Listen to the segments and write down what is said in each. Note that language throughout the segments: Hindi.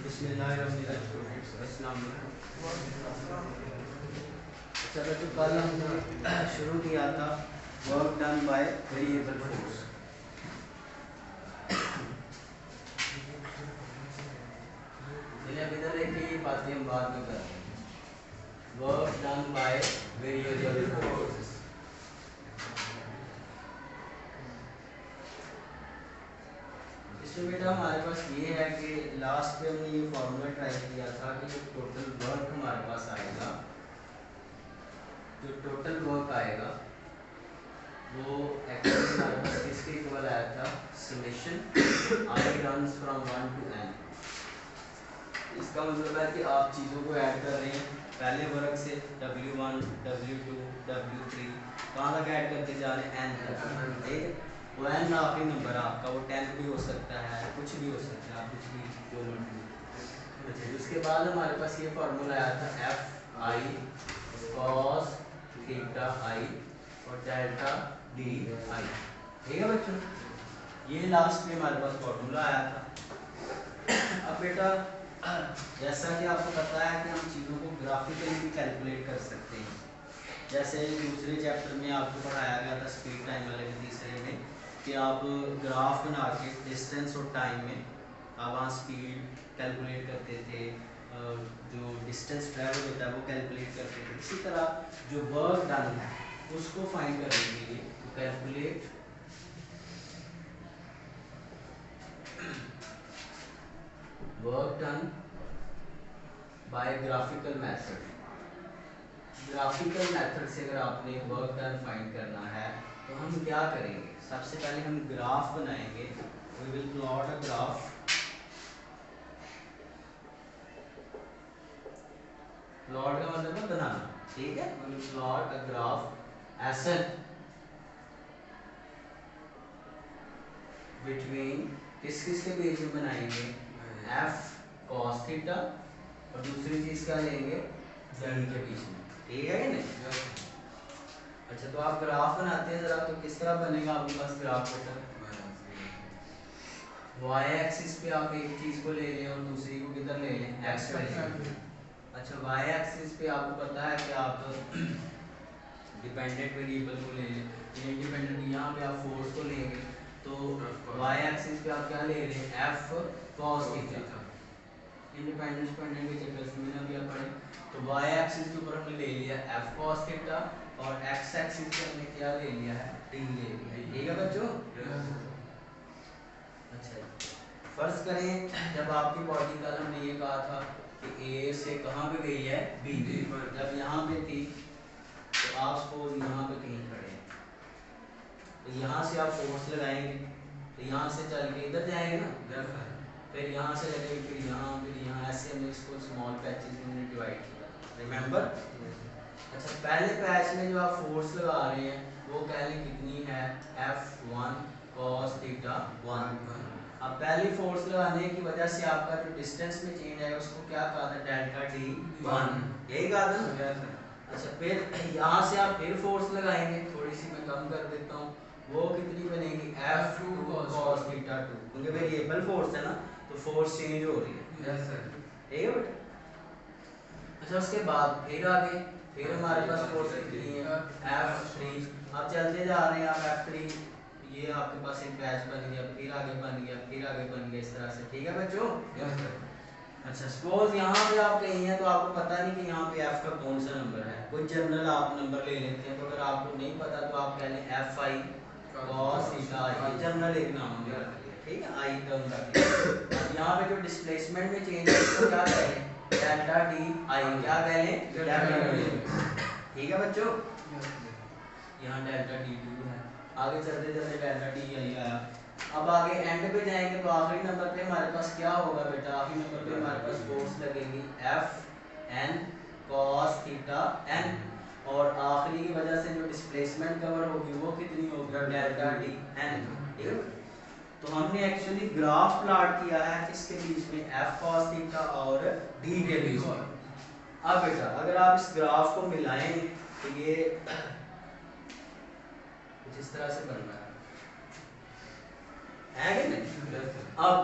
अच्छा तो कल हमने शुरू किया था work done by variable force. चलिए अब इधर देखिए, ये बातें हम बाद में कर रहे हैं। Work done by variable force. इसमें बेटा हमारे पास ये है कि लास्ट पे हमने ये फॉर्मूला ट्राई किया था कि जो टोटल वर्क हमारे पास आएगा, जो टोटल वर्क आएगा वो एक्चुअली हमारे पास किसके इक्वल आया था, summation I runs from 1 to n। इसका मतलब है कि आप चीज़ों को ऐड कर रहे हैं पहले वर्क से W1, W2, W3 कहाँ तक ऐड करते जा रहे हैं, n तक। ठीक है, वो n आखिरी नंबर है आपका, वो 10 भी हो सकता है, कुछ भी हो सकता है, आप कुछ भी जो मर्जी। अच्छा, उसके बाद हमारे पास ये फार्मूला आया था एफ आई कॉस थीटा आई और डेल्टा डी आई। ठीक है बच्चों, ये लास्ट में हमारे पास फार्मूला आया था। अब बेटा जैसा कि आपको पता है कि हम चीज़ों को ग्राफिकली भी कैलकुलेट कर सकते हैं। जैसे दूसरे चैप्टर में आपको पढ़ाया गया था स्पीड टाइम वाले में, तीसरे में, कि आप ग्राफ बना के डिस्टेंस और टाइम में आप वहाँ स्पीड कैलकुलेट करते थे, जो डिस्टेंस ट्रैवल होता है वो कैलकुलेट करते थे। इसी तरह जो वर्क डन है उसको फाइंड करने के लिए calculate work done by graphical method. Graphical method से अगर आपने वर्क डन फाइंड करना है तो हम क्या करेंगे, सबसे पहले हम ग्राफ बनाएंगे। We will plot a graph. Plot का मतलब है बनाना, ठीक है। We will plot a graph ऐसे बिटवीन किस किस के बीच में बनाएंगे, एफ कॉस थीटा और दूसरी चीज क्या लेंगे, जेड के बीच में। ठीक है कि नहीं? अच्छा, तो आप ग्राफ बनाते हैं जरा, तो किस तरह बनेगा आपके पास ग्राफ होता है, वाई एक्सिस पे आप एक चीज को ले लें और दूसरी को किधर ले लें, एक्स पे ले लें। अच्छा, वाई एक्सिस पे आपको पता है कि आप डिपेंडेंट वेरिएबल को ले लें, इंडिपेंडेंट यहाँ पे आप फोर्स को लेंगे, तो वाई एक्सिस पे आप क्या ले रहे हैं, F cos theta. Independent dependent के चक्कर से मैंने अभी आप पढ़े, तो वाई एक्सिस के ऊपर हमने ले लिया एफ कॉस थीटा और एक्स एक्सिस पे हमने क्या ले लिया है, टी ले लिया है। ठीक है बच्चों? अच्छा, फर्ज करें जब आपकी बॉडी कल हमने ये कहा था कि ए से कहाँ पे गई है, बी पर, जब यहाँ पे थी तो आप सपोज यहाँ पे कहीं खड़े हैं, तो यहाँ से आप फोर्स लगाएंगे तो यहाँ से चल के इधर जाएंगे ना, फिर यहाँ से लगेगी, फिर यहाँ, ऐसे हमने इसको स्मॉल पैचेस में डिवाइड किया, रिमेंबर। अच्छा, पहले पैच में जो आप फोर्स लगा रहे हैं वो कह लें कितनी है, F1 cos थीटा 1। अब पहली फोर्स लगाने की वजह से आपका जो डिस्टेंस में चेंज है उसको क्या कहा था, डेल्टा डी 1, यही कहा था ना। अच्छा, फिर यहाँ से आप फिर फोर्स लगाएंगे, थोड़ी सी मैं कम कर देता हूँ, वो कितनी बनेगी, F2 cos थीटा 2, क्योंकि वेरिएबल फोर्स है ना तो फोर्स चेंज हो रही है। ठीक है बेटा? अच्छा, उसके बाद फिर आगे फिर हमारे पास फोर्स कितनी है, F3। अब चलते जा रहे हैं आप F3, ये आपके पास एक पैच बन गया, फिर आगे बन गया, फिर आगे बन गया, इस तरह से। ठीक है बच्चों? अच्छा, सपोज यहाँ पे आप कहीं हैं तो आपको पता नहीं कि यहाँ पे F का कौन सा नंबर है, कोई जनरल आप नंबर ले लेते हैं, तो अगर आपको नहीं पता तो आप कह लें Fi cos थीटा आई, जनरल एक नाम हमने रख लिया, ठीक है, आई टर्म रख लिया। अब यहाँ पे जो डिस्प्लेसमेंट में चेंज है उसको क्या कहें, डेल्टा डी आई, क्या कहें, डेल्टा डी। ठीक है बच्चों? यहाँ डेल्टा डी है, आगे चलते चलते डेल्टा डी आई आया। अब आगे एंड पे जाएंगे तो आखिरी नंबर पे हमारे पास क्या होगा बेटा, आखिरी नंबर पे हमारे पास फोर्स लगेगी F N cos theta N, और आखिरी की वजह से जो डिस्प्लेसमेंट कवर होगी वो कितनी होगी, डेल्टा डी एन। ठीक है, तो हमने एक्चुअली ग्राफ प्लॉट किया है किसके बीच में, एफ कॉस थीटा और डी के बीच में। अब बेटा अगर आप इस ग्राफ को मिलाएं तो ये कुछ इस तरह से बन रहा है कि नहीं। अब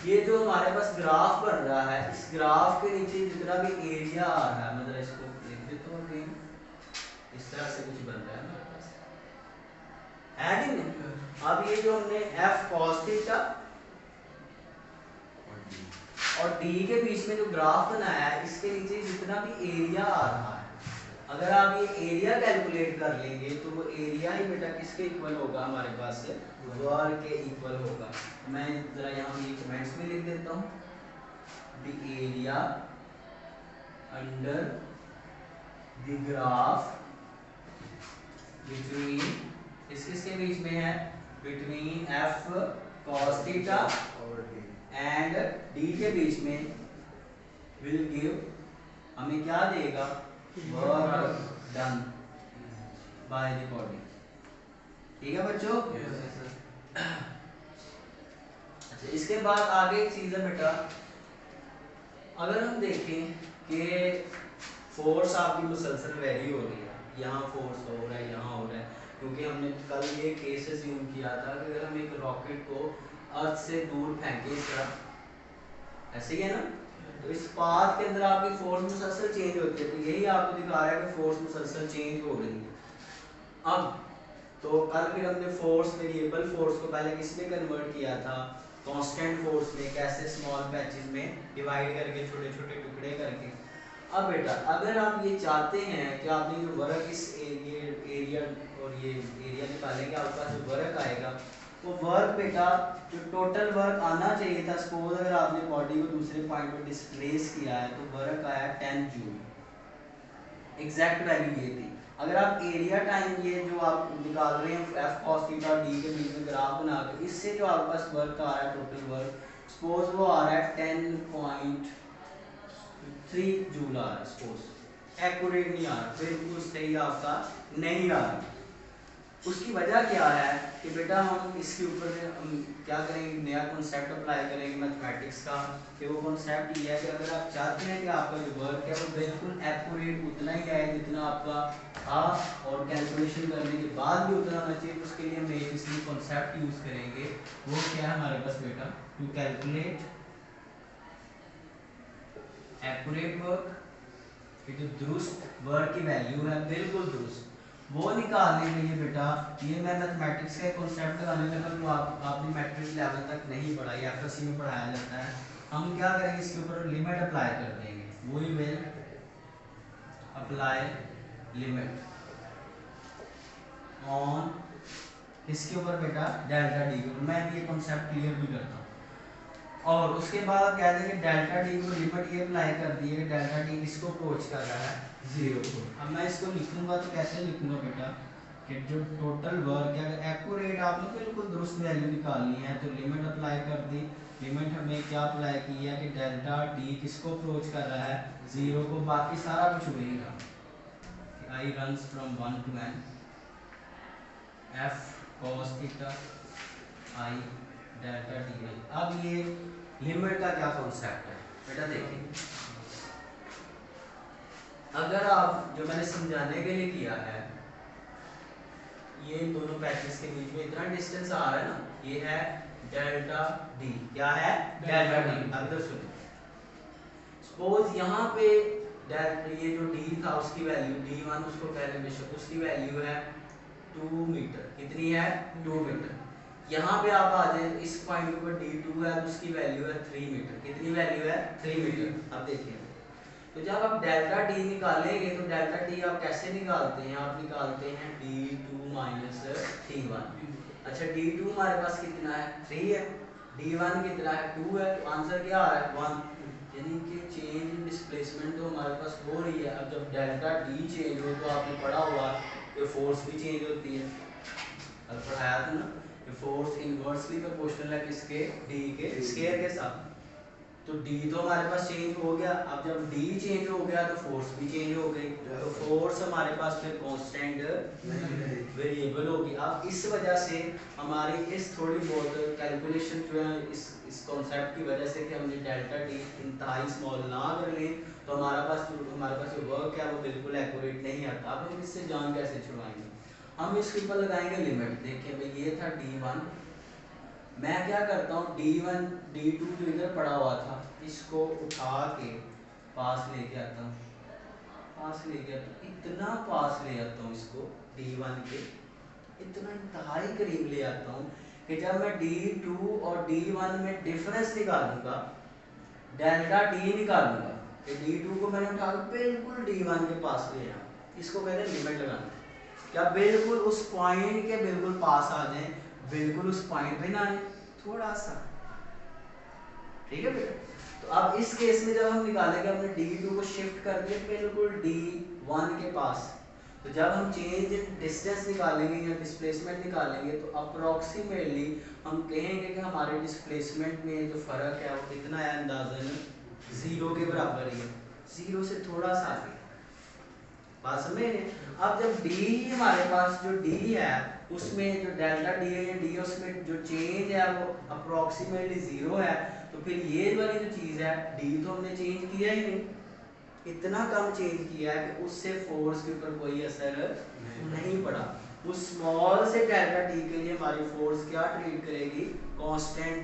ये जो हमारे पास ग्राफ बन रहा है, इस ग्राफ के नीचे जितना भी एरिया आ रहा है, मतलब इसको लिख देता हूँ अगेन, इस तरह से कुछ बन रहा है हमारे पास, है कि नहीं। अब ये जो हमने f cos थीटा और d के बीच में जो ग्राफ बनाया है, इसके नीचे जितना भी एरिया आ रहा है, अगर आप ये एरिया कैलकुलेट कर लेंगे तो वो एरिया ही बेटा किसके इक्वल होगा, हमारे पास से वर्ग के इक्वल होगा। मैं जरा यहाँ ये कमेंट्स में लिख देता हूँ, the area under the graph between, किसके बीच में है, between f cos theta and d के बीच में, विल गिव, हमें क्या देगा, work done by the body. ठीक है बच्चों। अच्छा, इसके बाद आगे एक चीज है बेटा, अगर हम देखें कि फोर्स आपकी मुसलसल वेरी हो रही है, यहाँ फोर्स हो रहा है, यहाँ हो रहा है, क्योंकि हमने कल ये केस अज्यूम किया था कि अगर हम एक रॉकेट को अर्थ से दूर फेंके इस तरह, ऐसे ही है ना, तो इस पाथ के अंदर आपकी फोर्स मुसलसल चेंज होती है, तो यही आपको दिखा रहा है कि फोर्स मुसलसल चेंज हो रही है। अब तो कल फिर हमने फोर्स, वेरिएबल फोर्स को पहले किस में कन्वर्ट किया था, कांस्टेंट फोर्स में, कैसे स्मॉल पैचेस में डिवाइड करके, छोटे छोटे टुकड़े करके। अब बेटा अगर आप ये चाहते हैं कि आपने जो वर्क इस एरिया और ये एरिया निकालेंगे, आपके पास जो वर्क आएगा, वो वर्क बेटा जो टोटल वर्क आना चाहिए था, सपोज अगर आपने बॉडी को दूसरे पॉइंट पर डिस्प्लेस किया है तो वर्क आया 10 जूल, एग्जैक्ट वैल्यू ये थी। अगर आप एरिया टाइम ये जो आप निकाल रहे हैं f cos थीटा और d के बीच में ग्राफ बना के, इससे जो आपके पास वर्क आ रहा है, टोटल वर्क, सपोज वो आ रहा है 10.3 जूल आ रहा है, सपोज एक्यूरेट नहीं आ रहा, बिल्कुल सही आपका नहीं आ रहा। उसकी वजह क्या है कि बेटा हम इसके ऊपर हम क्या करेंगे, नया कॉन्सेप्ट अप्लाई करेंगे मैथमेटिक्स का, कि वो कॉन्सेप्ट ये है कि अगर आप चाहते हैं कि आपका जो वर्क है वो बिल्कुल एक्यूरेट उतना ही आए जितना आपका था, और कैलकुलेशन करने के बाद भी उतना होना चाहिए, तो उसके लिए हम एक इसलिए कॉन्सेप्ट यूज करेंगे, वो क्या है हमारे पास बेटा, टू कैलकुलेट एक्यूरेट वर्क, कि जो दुरुस्त वर्क की वैल्यू है, बिल्कुल दुरुस्त, वो निकालने के लिए बेटा, ये मैं मैथमेटिक्स का कॉन्सेप्ट लगाने लगा, तो आपने मैट्रिक्स लेवल तक नहीं पढ़ा, ये एफएससी में पढ़ाया जाता है। हम क्या करेंगे, इसके ऊपर लिमिट अप्लाई कर देंगे, we will apply limit on, इसके ऊपर बेटा डेल्टा डी के ऊपर, मैं ये कॉन्सेप्ट क्लियर भी करता हूँ। और उसके बाद कह देंगे डेल्टा डी को लिमिट ये अप्लाई कर दी है कि डेल्टा डी किसको अप्रोच कर रहा है, 0 को। अब मैं इसको लिखूंगा तो कैसे लिखूंगा बेटा, कि जो टोटल वर्क है, एक्यूरेट आपने बिल्कुल दुरुस्त वैल्यू निकालनी है, तो लिमिट अप्लाई कर दी। लिमिट हमने क्या अप्लाई की है कि डेल्टा डी किसको अप्रोच कर रहा है, 0 को, बाकी सारा कुछ वही रहा, i runs from 1 to n, f cos theta i delta d. अब ये लिमिट का क्या कॉन्सेप्ट है बेटा, देखिए अगर आप, जो मैंने समझाने के लिए किया है, ये दोनों पैचेस के बीच में इतना डिस्टेंस आ रहा है ना, ये है डेल्टा डी, क्या है डेल्टा डी। अब तो सुनो, सपोज यहाँ पे ये जो डी था उसकी वैल्यू d1 उसको कह रहे हैं, उसकी वैल्यू है 2 मीटर, कितनी है 2 मीटर। यहाँ पे आप आ जाए, इस पॉइंट के ऊपर d2 है, उसकी वैल्यू है 3 मीटर, कितनी वैल्यू है 3 मीटर। अब देखिए, तो जब आप डेल्टा डी निकालेंगे तो डेल्टा डी आप कैसे निकालते हैं, आप निकालते हैं d2 माइनस d1। अच्छा, d2 हमारे पास कितना है 3 है, d1 कितना है 2 है, तो आंसर क्या आ रहा है 1, यानी कि चेंज इन डिस्प्लेसमेंट तो हमारे पास हो रही है। अब जब डेल्टा डी चेंज हो तो आपने पढ़ा हुआ कि फोर्स भी चेंज होती है, अब पढ़ाया था ना, फोर्स इनवर्सली प्रोपोर्शनल है किसके, डी के स्क्वायर के साथ। तो डी तो हमारे पास चेंज हो गया, अब जब डी चेंज हो गया तो फोर्स भी चेंज हो गई, तो फोर्स हमारे पास फिर कांस्टेंट वेरिएबल होगी। अब इस वजह से हमारी इस थोड़ी बहुत कैलकुलेशन जो है इस कॉन्सेप्ट की वजह से कि हमने डेल्टा डी इंतहाई स्मॉल ना कर लें, तो हमारे पास जो वर्क है वो बिल्कुल एक्यूरेट नहीं आता। अब हम इससे जान कैसे छुड़वाएंगे, हम इसके ऊपर लगाएंगे लिमिट। देखिए भाई, ये था d1, मैं क्या करता हूँ D1 D2 जो इधर पड़ा हुआ था इसको उठा के पास लेके आता हूँ, पास लेके आता हूँ, इतना पास ले आता हूँ इसको D1 के, इतना इंतहाई करीब ले आता हूँ कि जब मैं D2 और D1 में डिफरेंस निकालूंगा, डेल्टा D निकालूंगा, कि D2 को मैंने उठा बिल्कुल D1 के पास ले आया, इसको कहते हैं लिमिट लगाना। क्या बिल्कुल उस पॉइंट के बिल्कुल पास आ जाए, बिल्कुल उस पॉइंट पे ना आए, थोड़ा सा, ठीक है बेटा। तो अब इस केस में जब हम निकालेंगे, हमने D2 को शिफ्ट कर दिया बिल्कुल D1 के पास, तो जब हम चेंज डिस्टेंस निकालेंगे या डिस्प्लेसमेंट निकालेंगे तो अप्रोक्सीमेटली हम कहेंगे कि हमारे डिस्प्लेसमेंट में जो फ़र्क है वो कितना है, अंदाज़न 0 के बराबर ही है, 0 से थोड़ा सा आगे। बात समझ रहे हैं? अब जब D हमारे पास जो D है उसमें जो डेल्टा D है या D है उसमें जो चेंज है वो अप्रोक्सीमेटली 0 है, तो फिर ये वाली जो चीज़ है D तो हमने चेंज किया ही नहीं, इतना कम चेंज किया है कि उससे फोर्स के ऊपर कोई असर नहीं पड़ा। उस स्मॉल से डेल्टा टी के लिए हमारी फोर्स क्या ट्रीट करेगी, कांस्टेंट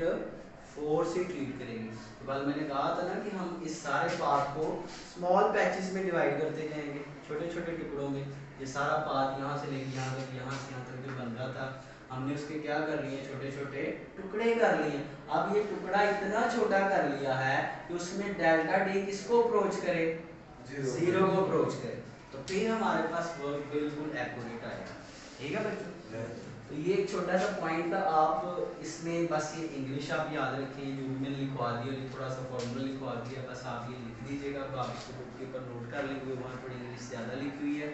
फोर्स ही ट्रीट करेगी। तो कल मैंने कहा था ना कि हम इस सारे पाथ को स्मॉल पैचेस में डिवाइड करते जाएंगे, छोटे छोटे टुकड़ों में। ये सारा पाथ यहाँ से लेके यहाँ तक, यहाँ से यहाँ तक जो बन रहा था हमने उसके क्या कर लिए, छोटे छोटे टुकड़े कर लिए। अब ये टुकड़ा इतना छोटा कर लिया है कि उसमें डेल्टा डी किसको अप्रोच करे, 0 को अप्रोच करे, तो फिर हमारे पास वर्क बिल्कुल एक्यूरेट आएगा। ठीक है बच्चों? तो ये एक छोटा सा पॉइंट था, आप इसमें बस ये इंग्लिश आप याद रखें, जो भी मैंने लिखवा दिया, ये थोड़ा सा फॉर्मूला लिखवा दिया, बस आप ये लिख दीजिएगा, तो आप इसको बुक के ऊपर नोट कर लेंगे, वहाँ थोड़ी इंग्लिश ज़्यादा लिखी हुई है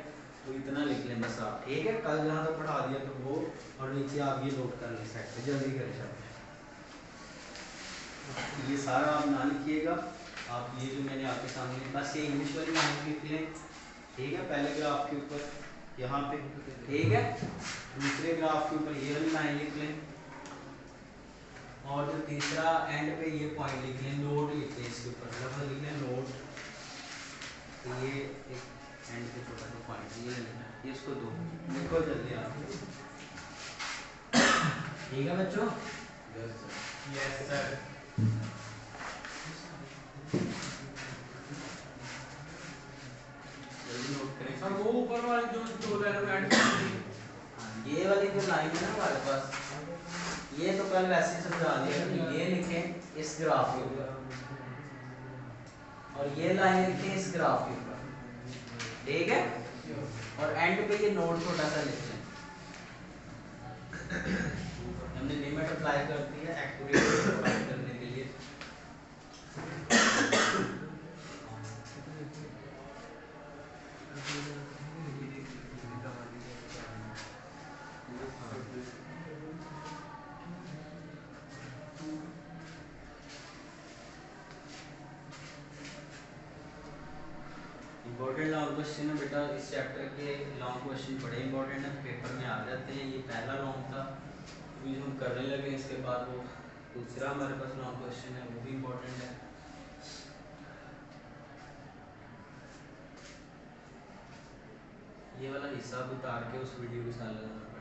तो इतना लिख लें बस आप, ठीक है। कल जहाँ तक पढ़ा दिया तो वो, और नीचे आप ये नोट कर लें साइड पे, जल्दी करें सब। ये सारा आप ना लिखिएगा, आप ये जो मैंने आपके सामने बस ये इंग्लिश वाली लाइन लिख लें, ठीक है, पहले ग्राफ के ऊपर यहाँ पे, ठीक है, दूसरे ग्राफ के ऊपर ये वाली लाइन लिख लें, और जो तीसरा एंड पे ये पॉइंट लिख लें, नोट लिख लें इसके ऊपर, लफ्ज़ लिख लें नोट, तो ये एक एंड पे छोटा सा पॉइंट ये लेना, ये इसको दो लिखो जल्दी आप, ठीक है बच्चों? Yes sir. सर वो ऊपर वाली जो दो लाइन ऐड करनी, ये वाली जो लाइन है ना हमारे पास, ये तो कल वैसे ही समझा दिया, ये लिखें इस ग्राफ के ऊपर, और ये लाइन लिखें इस ग्राफ के ऊपर, ठीक है, और एंड पे ये नोट छोटा सा लिख लें। हमने लिमिट अप्लाई कर दी है एक्यूरेट प्रोवाइड करने के लिए। इंपॉर्टेंट लॉन्ग क्वेश्चन है बेटा, इस चैप्टर के लॉन्ग क्वेश्चन बड़े इंपॉर्टेंट है, पेपर में आ जाते हैं। ये पहला लॉन्ग था, अभी हम करने लगे, इसके बाद वो दूसरा हमारे पास लॉन्ग क्वेश्चन है, वो भी इंपॉर्टेंट है। ये वाला हिस्सा उतार के उस वीडियो के साथ लगाना पड़ेगा।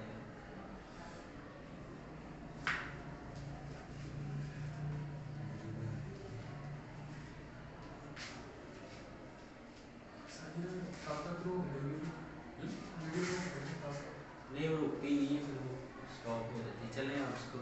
नहीं वो रुकती नहीं है, फिर वो स्टॉप हो जाती है। चलें आप इसको